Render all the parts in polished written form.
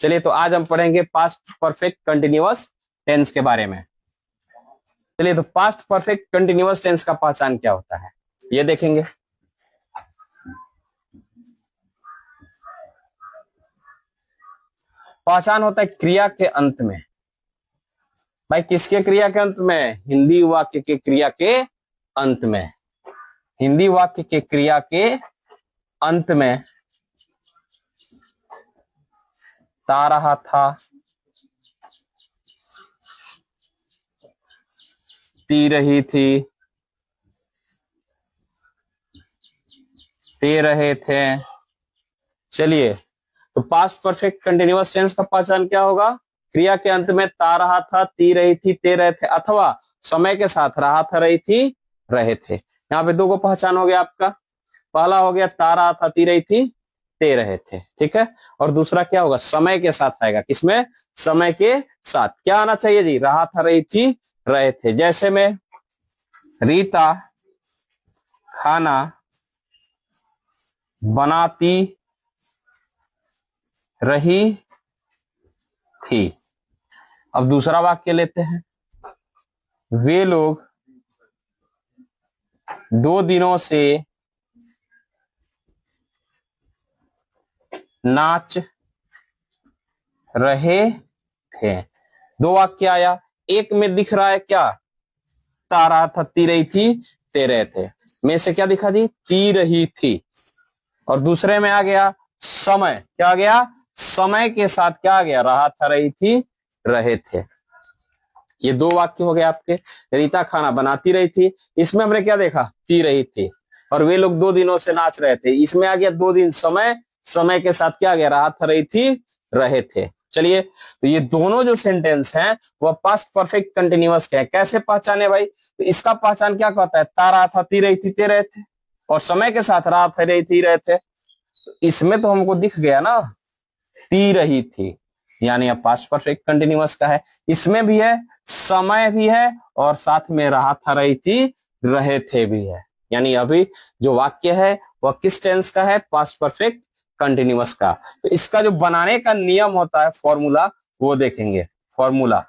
चलिए तो आज हम पढ़ेंगे पास्ट परफेक्ट कंटिन्यूअस टेंस के बारे में। चलिए तो पास्ट परफेक्ट कंटिन्यूअस टेंस का पहचान क्या होता है ये देखेंगे। पहचान होता है क्रिया के अंत में। भाई किसके क्रिया के अंत में? हिंदी वाक्य के क्रिया के अंत में। हिंदी वाक्य के क्रिया के अंत में ता रहा था, ती रही थी, ते रहे थे। चलिए तो पास्ट परफेक्ट कंटिन्यूअस टेंस का पहचान क्या होगा? क्रिया के अंत में ता रहा था, ती रही थी, ते रहे थे, अथवा समय के साथ रहा था, रही थी, रहे थे। यहाँ पे दो को पहचान हो गया आपका। पहला हो गया ता रहा था, ती रही थी, ते रहे थे, ठीक है। और दूसरा क्या होगा? समय के साथ आएगा। किसमें? समय के साथ। क्या आना चाहिए जी? रहा था, रही थी, रहे थे। जैसे में रीता खाना बनाती रही थी। अब दूसरा वाक्य लेते हैं। वे लोग 2 दिनों से नाच रहे थे। दो वाक्य आया। एक में दिख रहा है क्या? ता रहा था, ती रही थी, ते रहे थे। में से क्या दिखा जी? ती रही थी। और दूसरे में आ गया समय। क्या आ गया? समय के साथ क्या आ गया? रहा था, रही थी, रहे थे। ये दो वाक्य हो गए आपके। रीता खाना बनाती रही थी, इसमें हमने क्या देखा? ती रही थी। और वे लोग 2 दिनों से नाच रहे थे, इसमें आ गया 2 दिन समय। समय के साथ क्या आ गया? रहा था, रही थी, रहे थे। चलिए तो ये दोनों जो सेंटेंस हैं वह पास्ट परफेक्ट कंटिन्यूअस के हैं। कैसे पहचाने भाई? तो इसका पहचान क्या कहता है? ता रहा था, ती रही थी, ते रहे थे, और समय के साथ रहा था, रही थी, रहे थे। तो इसमें तो हमको दिख गया ना, ती रही थी, यानी अब पास्ट परफेक्ट कंटिन्यूअस का है। इसमें भी है, समय भी है, और साथ में रहा था, रही थी, रहे थे भी है। यानी अभी जो वाक्य है वह किस टेंस का है? पास्ट परफेक्ट कंटिन्यूअस का। तो इसका जो बनाने का नियम होता है, फॉर्मूला, वो देखेंगे। फॉर्मूला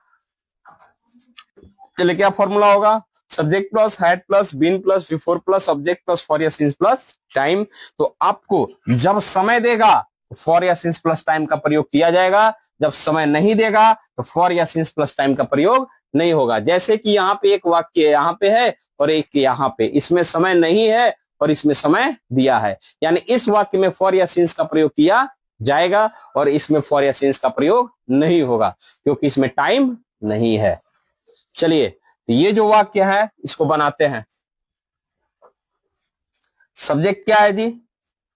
चलिए क्या फॉर्मूला होगा? Subject plus had plus been plus before plus subject plus for या सिंस प्लस टाइम। तो आपको जब समय देगा फॉर या सिंस प्लस टाइम का प्रयोग किया जाएगा, जब समय नहीं देगा तो फॉर या सिंस प्लस टाइम का प्रयोग नहीं होगा। जैसे कि यहाँ पे एक वाक्य यहाँ पे है और एक यहाँ पे, इसमें समय नहीं है और इसमें समय दिया है, यानी इस वाक्य में फॉर या सिंस का प्रयोग किया जाएगा और इसमें फॉर या सिंस का प्रयोग नहीं होगा, क्योंकि इसमें टाइम नहीं है। चलिए तो ये जो वाक्य है इसको बनाते हैं। सब्जेक्ट क्या है जी?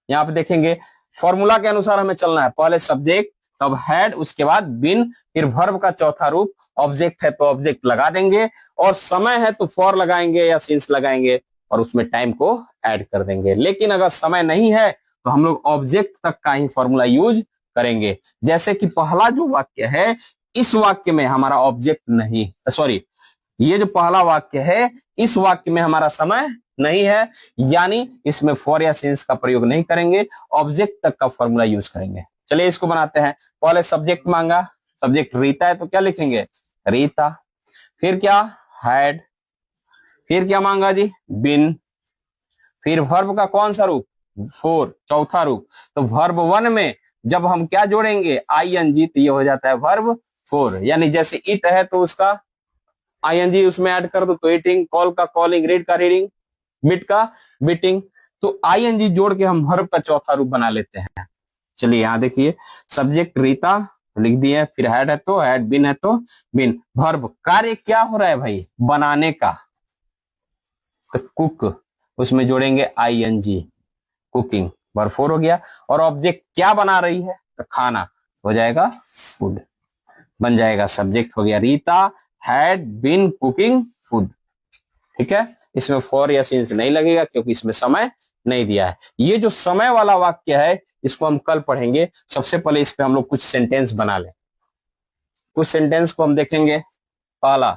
यहां पे देखेंगे फॉर्मूला के अनुसार हमें चलना है। पहले सब्जेक्ट, तब हैड, उसके बाद बिन, फिर वर्ब का चौथा रूप। ऑब्जेक्ट है तो ऑब्जेक्ट लगा देंगे, और समय है तो फॉर लगाएंगे या सिंस लगाएंगे, और उसमें टाइम को ऐड कर देंगे। लेकिन अगर समय नहीं है तो हम लोग ऑब्जेक्ट तक का ही फॉर्मूला यूज करेंगे। जैसे कि पहला जो वाक्य है, इस वाक्य में हमारा ऑब्जेक्ट नहीं, सॉरी, ये जो पहला वाक्य है इस वाक्य में हमारा समय नहीं है, यानी इसमें फॉर या सिंस का प्रयोग नहीं करेंगे, ऑब्जेक्ट तक का फॉर्मूला यूज करेंगे। चलिए इसको बनाते हैं। पहले सब्जेक्ट मांगा, सब्जेक्ट रीता है तो क्या लिखेंगे? रीता। फिर क्या? हैड। फिर क्या मांगा जी? बिन। फिर वर्ब का कौन सा रूप? फोर, चौथा रूप। तो वर्ब 1 में जब हम क्या जोड़ेंगे? आईएनजी, तो ये हो जाता है वर्ब 4। यानी जैसे इट है तो उसका आईएनजी उसमें ऐड कर दो तो ईटिंग, कॉल का कॉलिंग, रीड का रीडिंग, बिट का बिटिंग। तो आईएनजी जोड़ के हम वर्ब का चौथा रूप बना लेते हैं। चलिए यहां देखिए, सब्जेक्ट रीता लिख दिए, फिर हैड है तो हैड, बिन है तो बिन। वर्ब कार्य क्या हो रहा है भाई? बनाने का, तो कुक, उसमें जोड़ेंगे आईएनजी, कुकिंग, वर्ब 4 हो गया। और ऑब्जेक्ट क्या बना रही है? तो खाना, हो जाएगा फूड, बन जाएगा। सब्जेक्ट हो गया Rita, had been cooking food, ठीक है। इसमें फॉर या सिंस नहीं लगेगा क्योंकि इसमें समय नहीं दिया है। ये जो समय वाला वाक्य है इसको हम कल पढ़ेंगे। सबसे पहले इस पे हम लोग कुछ सेंटेंस बना लें। कुछ सेंटेंस को हम देखेंगे। पहला,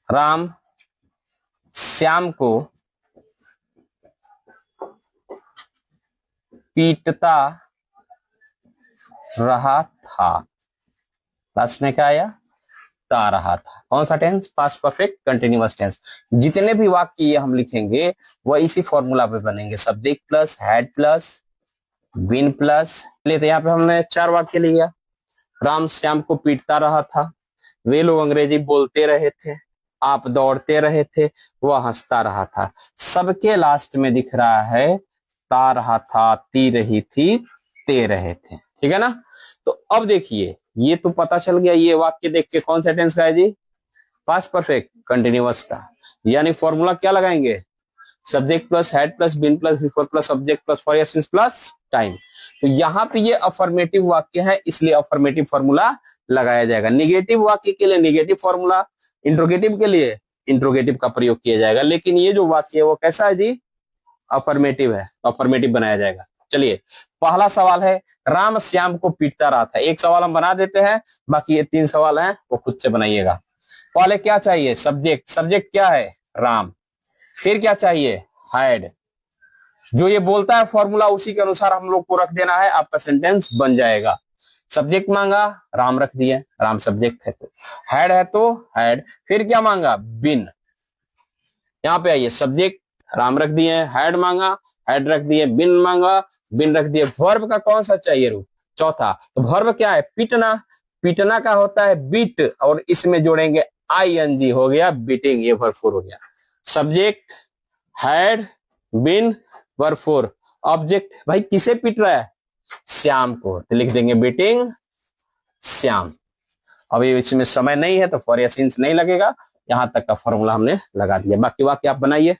राम श्याम को पीटता रहा था। लास्ट में क्या आया? ता रहा था। कौन सा tense? Past perfect continuous tense. जितने भी वाक्य ये हम लिखेंगे वह इसी फॉर्मूला पे बनेंगे, subject plus had plus been plus. तो यहाँ पे हमने 4 वाक्य लिया। राम श्याम को पीटता रहा था, वे लोग अंग्रेजी बोलते रहे थे, आप दौड़ते रहे थे, वह हंसता रहा था। सबके लास्ट में दिख रहा है ता रहा था, ती रही थी, ते रहे थे। ठीक है ना? तो अब देखिए, ये तो पता चल गया ये वाक्य देख के कौन सा टेंस का है जी? पास्ट परफेक्ट कंटिन्यूअस का। यानी फॉर्मूला क्या लगाएंगे? Subject plus had plus been plus before plus subject plus for या सिंस प्लस टाइम। तो यहाँ पे ये अफर्मेटिव वाक्य है, इसलिए अफर्मेटिव फॉर्मूला लगाया जाएगा। निगेटिव वाक्य के लिए निगेटिव फॉर्मूला, इंट्रोगेटिव के लिए इंट्रोगेटिव का प्रयोग किया जाएगा। लेकिन ये जो वाक्य है वो कैसा है जी? अफर्मेटिव है, अफर्मेटिव बनाया जाएगा। चलिए, पहला सवाल है राम श्याम को पीटता रहा था। एक सवाल हम बना देते हैं, बाकी ये 3 सवाल हैं वो खुद से बनाइएगा। पहले क्या चाहिए? सब्जेक्ट। सब्जेक्ट क्या है? राम। फिर क्या चाहिए? हैड। जो ये बोलता है फॉर्मूला उसी के अनुसार हम लोग को रख देना है, आपका सेंटेंस बन जाएगा। सब्जेक्ट मांगा, राम रख दिए, राम सब्जेक्ट है। तो हैड है तो हैड। फिर क्या मांगा? बिन। यहाँ पे आइए, सब्जेक्ट राम रख दिए, हैड मांगा, हैड रख दिए, बिन मांगा, बिन रख दिए। वर्ब का कौन सा चाहिए रूप? चौथा। तो वर्ब क्या है? पीटना। पीटना का होता है बीट, और इसमें जोड़ेंगे आईएनजी, हो गया बीटिंग। ये वर्ब 4 हो गया। Subject, had, been, verb 4। Object, भाई किसे पीट रहा है? श्याम को, तो लिख देंगे बीटिंग श्याम। अभी इसमें समय नहीं है तो फॉर या सिंस नहीं लगेगा। यहां तक का फॉर्मूला हमने लगा दिया। बाकी वाक्य आप बनाइए।